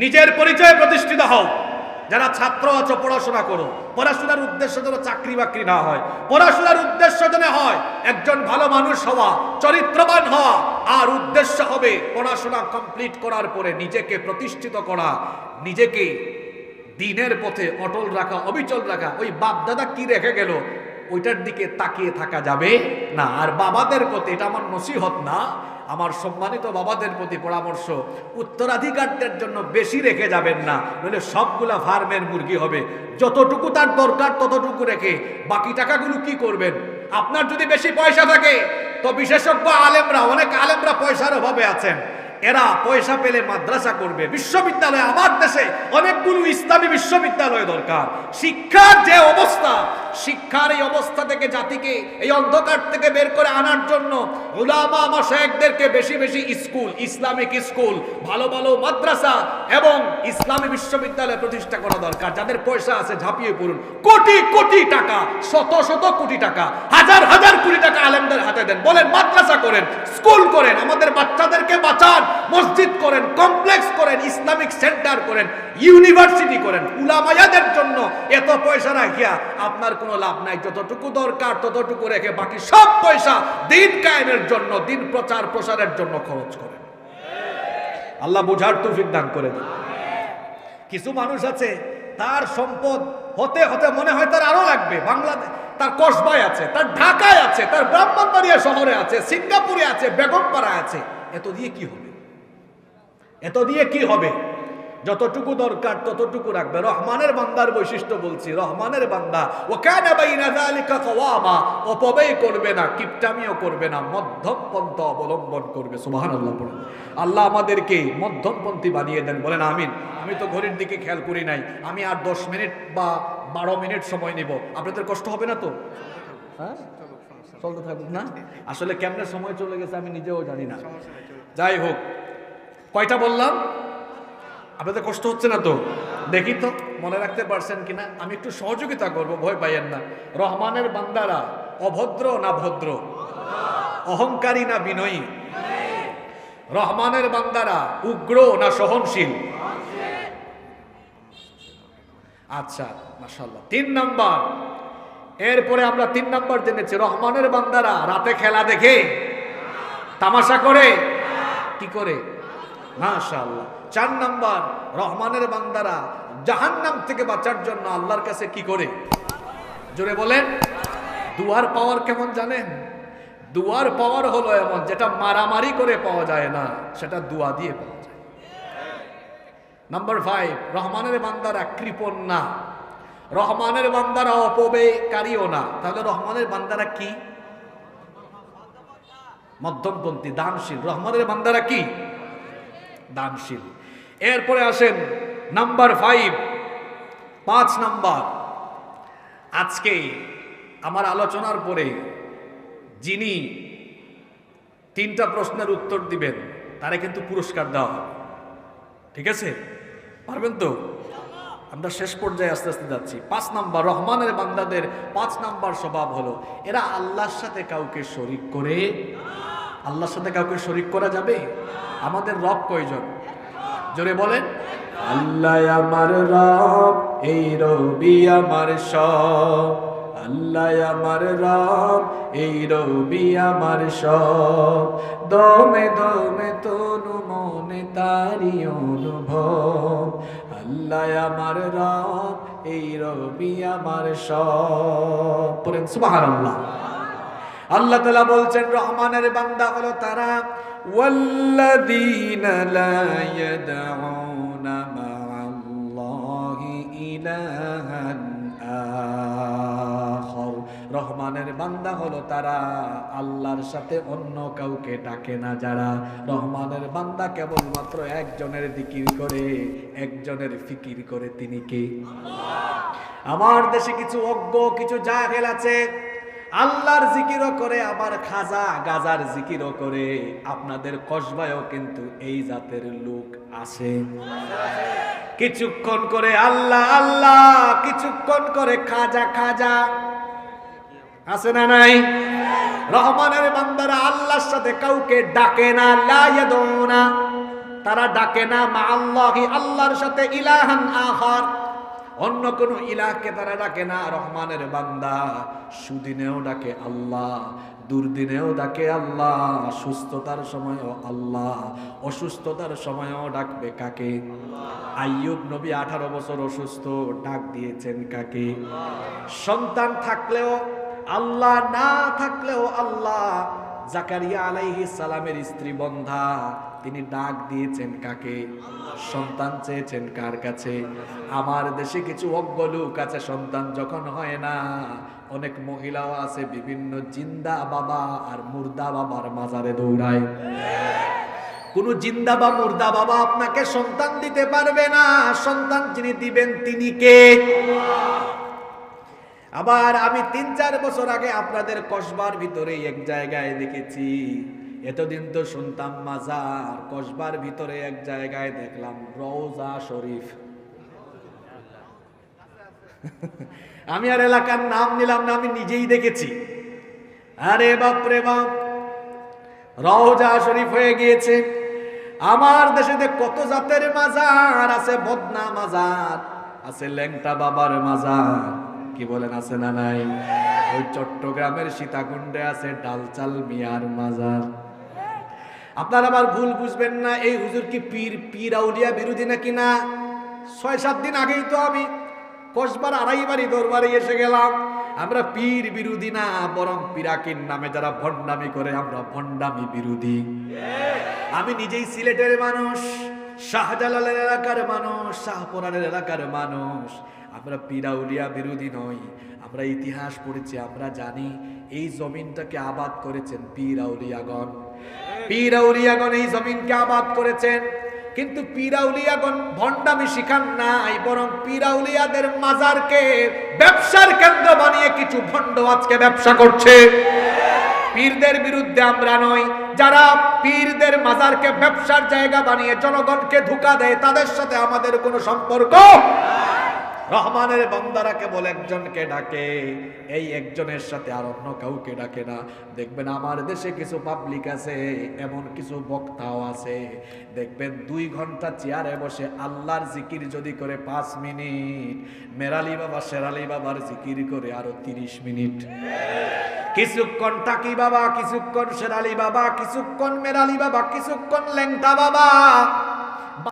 নিজের পরিচয়ে প্রতিষ্ঠিত হও। যারা ছাত্র আছো পড়াশোনা করো, পড়াশোনার উদ্দেশ্য যেন চাকরি বাকরি না হয়, পড়াশোনার উদ্দেশ্য যেন হয় একজন ভালো মানুষ হওয়া, চরিত্রবান হওয়া, আর উদ্দেশ্য হবে পড়াশোনা কমপ্লিট করার পরে নিজেকে প্রতিষ্ঠিত করা, নিজেকে দ্বীনের পথে অটল রাখা, অবিচল রাখা। ওই বাপ দাদা কি রেখে গেল ওইটার দিকে তাকিয়ে থাকা যাবে না। আর বাবাদের প্রতি, এটা আমার নসিহত না, আমার সম্মানিত বাবাদের প্রতি পরামর্শ, উত্তরাধিকারদের জন্য বেশি রেখে যাবেন না, নইলে সবগুলা ফার্মের মুরগি হবে। যতটুকু তার দরকার ততটুকু রেখে বাকি টাকাগুলো কি করবেন? আপনার যদি বেশি পয়সা থাকে তো বিশেষজ্ঞ আলেমরা, অনেক আলেমরা পয়সার অভাবে আছেন, এরা পয়সা পেলে মাদ্রাসা করবে, বিশ্ববিদ্যালয়। আমার দেশে অনেকগুলো ইসলামী বিশ্ববিদ্যালয় দরকার। শিক্ষার যে অবস্থা, শিক্ষার এই অবস্থা থেকে জাতিকে এই অন্ধকার থেকে বের করে আনার জন্য উলামা মাশায়েখদেরকে বেশি বেশি স্কুল, ইসলামিক স্কুল, ভালো ভালো মাদ্রাসা এবং ইসলামী বিশ্ববিদ্যালয় প্রতিষ্ঠা করা দরকার। যাদের পয়সা আছে ঝাঁপিয়ে পড়ুন, কোটি কোটি টাকা, শত শত কোটি টাকা, হাজার হাজার কোটি টাকা আলেমদের হাতে দেন, বলেন মাদ্রাসা করেন, স্কুল করেন, আমাদের বাচ্চাদেরকে বাঁচান, মসজিদ করেন, কমপ্লেক্স করেন, ইসলামিক সেন্টার করেন, ইউনিভার্সিটি করেন। উলামায়াদের জন্য এত পয়সা রাখিয়া আপনার কোনো লাভ নাই। যতটুকু দরকার ততটুকু রেখে বাকি সব পয়সা দিন কায়েমের জন্য, দিন প্রচার প্রসারের জন্য খরচ করেন। আল্লাহ বুঝার তৌফিক দান করে দেন। কিছু মানুষ আছে তার সম্পদ হতে হতে মনে হয় তার আরো লাগবে। বাংলাদেশ, তার কসবায় আছে, তার ঢাকায় আছে, তার ব্রাহ্মণবাড়িয়া শহরে আছে, সিঙ্গাপুরে আছে, বেগমপাড়ায় আছে। এত দিয়ে কি হবে? এত দিয়ে কি হবে? যতটুকু দরকার ততটুকু রাখবে। রহমানের বান্দার বৈশিষ্ট্য বলছি, রহমানের বান্দা ও কানা বাইনা যালিকা কাওয়ামা, অপব্যয় করবে না, কিপটামিও করবে না, মধ্যম পন্থা অবলম্বন করবে। সুবহানাল্লাহ পড়েন। আল্লাহ আমাদেরকে মধ্যমপন্থী বানিয়ে দেন, বলেন আমিন। আমি তো ঘড়ির দিকে খেয়াল করি নাই, আমি আর 10 মিনিট বা 12 মিনিট সময় নিব। আপনাদের কষ্ট হবে না তো? হ্যাঁ, চলতে থাকুক না। আসলে কেমনে সময় চলে গেছে আমি নিজেও জানি না। যাই হোক, কয়টা বললাম? আপনাদের কষ্ট হচ্ছে না তো? দেখি তো মনে রাখতে পারছেন কিনা। আমি একটু সহযোগিতা করব, ভয় পাইয়েন না। রহমানের বান্দারা অভদ্র না ভদ্র? অহংকারী না বিনয়ী? রহমানের বান্দারা উগ্র না সহনশীল? আচ্ছা, মাশাআল্লাহ। 3 নাম্বার, এরপরে আমরা 3 নাম্বার জেনেছি, রহমানের বান্দারা রাতে খেলা দেখে, তামাশা করে, কি করে? মাশাআল্লাহ। 4 নাম্বার, রহমানের বান্দারা জাহান্নাম থেকে বাঁচার জন্য আল্লাহর কাছে কি করে? জোরে বলেন। দুয়ার পাওয়ার কেমন জানেন? দুয়ার পাওয়ার হলো এমন, যেটা মারামারি করে পাওয়া যায় না, সেটা দোয়া দিয়ে পাওয়া যায়। নাম্বার 5, রহমানের বান্দারা কৃপণ না, রহমানের বান্দারা অপব্যয়কারীও না। তাহলে রহমানের বান্দারা কি? মধ্যমপন্থী, দানশীল। রহমানের বান্দারা কি? দানশীল। এরপরে আসেন নাম্বার 5 নাম্বার। আজকে আমার আলোচনার পরে যিনি 3টা প্রশ্নের উত্তর দিবেন তারে কিন্তু পুরস্কার দেওয়া হবে, ঠিক আছে? পারবেন তো? আমরা শেষ পর্যায়ে আস্তে আস্তে যাচ্ছি। 5 নাম্বার, রহমানের বান্দাদের 5 নাম্বার স্বভাব হলো এরা আল্লাহর সাথে কাউকে শরীক করে। আল্লাহর সাথে কাউকে শরীক করা যাবে? আমাদের রব কয়জন? জোরে বলেন। আল্লাহ আমার রব, এই রবি আমার সব। আল্লাহ আমার রব, এই রবি আমার সব। দমে দমে তনু মনে তারি অনুভব। আল্লাহ আমার রব, এই রবি আমার সব। পড়েন সুবহানাল্লাহ। আল্লাহ তাআলা বলছেন রহমানের বান্দা হলো তারা ওয়াল্লাযীনা লা ইয়াদউনা মা'আল্লাহি ইলাহান আখার। রহমানের বান্দা হলো তারা আল্লাহর সাথে অন্য কাউকে ডাকে না যারা। রহমানের বান্দা কেবলমাত্র একজনের জিকির করে, একজনের ফিকির করে, তিনি কে? আল্লাহ। আমার দেশে কিছু অজ্ঞ, কিছু জাহেল আছে, আল্লাহর জিকিরও করে, আবার খাজা গাজার জিকিরও করে। আপনাদের কসবায়ও কিন্তু এই জাতের লোক আছে। কিছুক্ষণ করে আল্লাহ আল্লাহ, কিছুক্ষণ করে খাজা খাজা, আছে না নাই? রহমানের বান্দারা আল্লাহর সাথে কাউকে ডাকে না। লা ইয়াদউনা, তারা ডাকে না মা আল্লাহি, আল্লাহর সাথে ইলাহান আখার, অন্য কোন ইলাহকে তারা ডাকে না। রহমানের বান্দা সুদিনেও ডাকে আল্লাহ, দুর্দিনেও ডাকে আল্লাহ, সুস্থতার সময়ও আল্লাহ, অসুস্থতার সময়ও ডাকবে কাকে? আইয়ুব নবী 18 বছর অসুস্থ, ডাক দিয়েছেন কাকে? সন্তান থাকলেও আল্লাহ, না থাকলেও আল্লাহ। জাকারিয়া আলাইহিস সালামের স্ত্রী বন্ধা, তিনি ডাক দিয়েছেন কাকে? সন্তান চেয়েছেন কার কাছে? আমার দেশে কিছু অজ্ঞ লোক আছে, সন্তান যখন হয় না, অনেক মহিলাও আছে বিভিন্ন জিন্দা বাবা আর মুর্দা বাবার মাজারে দৌড়ায়। কোন জিন্দা বা মুর্দা বাবা আপনাকে সন্তান দিতে পারবে না, সন্তান যিনি দিবেন তিনি কে? আবার আমি 3-4 বছর আগে আপনাদের কসবার ভিতরে এক জায়গায় দেখেছি, এতদিন তো শুনতাম মাজার, কসবার ভিতরে এক জায়গায় দেখলাম রওজা শরীফ। আমি আর এলাকার নাম নিলাম না, আমি নিজেই দেখেছি। আরে বাপ রে বাপ, রওজা শরীফ হয়ে গিয়েছে। আমার দেশে কত জাতের মাজার আছে, বদনা মাজার আছে, ল্যাংটা বাবার মাজার, কি বলেন আছে না নাই? ওই চট্টগ্রামের সীতাকুণ্ডে আছে ডালচাল মিয়ার মাজার। আপনারা আবার ভুল বুঝবেন না, এই হুজুর কি পীর আউলিয়া বিরোধী নাকি? না, 6-7 দিন আগেই তো আমি কসবার আড়াইবাড়ি দরবারে এসে গেলাম। আমরা পীর বিরোধী না, বরং পিরাকির নামে যারা ভণ্ডামি করে আমরা ভণ্ডামি বিরোধী। আমি নিজেই সিলেটের মানুষ, শাহজালালের এলাকার মানুষ, শাহপুরানের এলাকার মানুষ। আমরা পীরাউলিয়া বিরোধী নই, আমরা ইতিহাস পড়েছি, আমরা জানি এই জমিনটাকে আবাদ করেছেন পীরাউলিয়াগণ। পীরাউলিয়াগণ এই জমিনকে আবাদ করেছেন, কিন্তু পীরাউলিয়াগণ ভণ্ডামি শিখান নাই, বরং পীরাউলিয়াদের মাজারকে ব্যবসার কেন্দ্র বানিয়ে কিছু ভণ্ড আজকে ব্যবসা করছে। পীরদের বিরুদ্ধে আমরা নই, যারা পীরদের মাজারকে ব্যবসার জায়গা বানিয়ে জনগণকে ধোঁকা দেয় তাদের সাথে আমাদের কোনো সম্পর্ক। রহমানের বান্দারা কেবল একজনকে ডাকে, এই একজনের সাথে আর অন্য কাউকে ডাকে না। দেখবেন আমার দেশে কিছু পাবলিক আছে, এমন কিছু বক্তাও আছে, দেখবেন 2 ঘন্টা চেয়ারে বসে আল্লাহর জিকির যদি করে 5 মিনিট, মেরালি বাবা শেরালি বাবার জিকির করে আরো 30 মিনিট। কিছুক্ষণ টাকি বাবা, কিছুক্ষণ শেরালি বাবা, কিছুক্ষণ মেরালি বাবা, কিছুক্ষণ ল্যাংটা বাবা,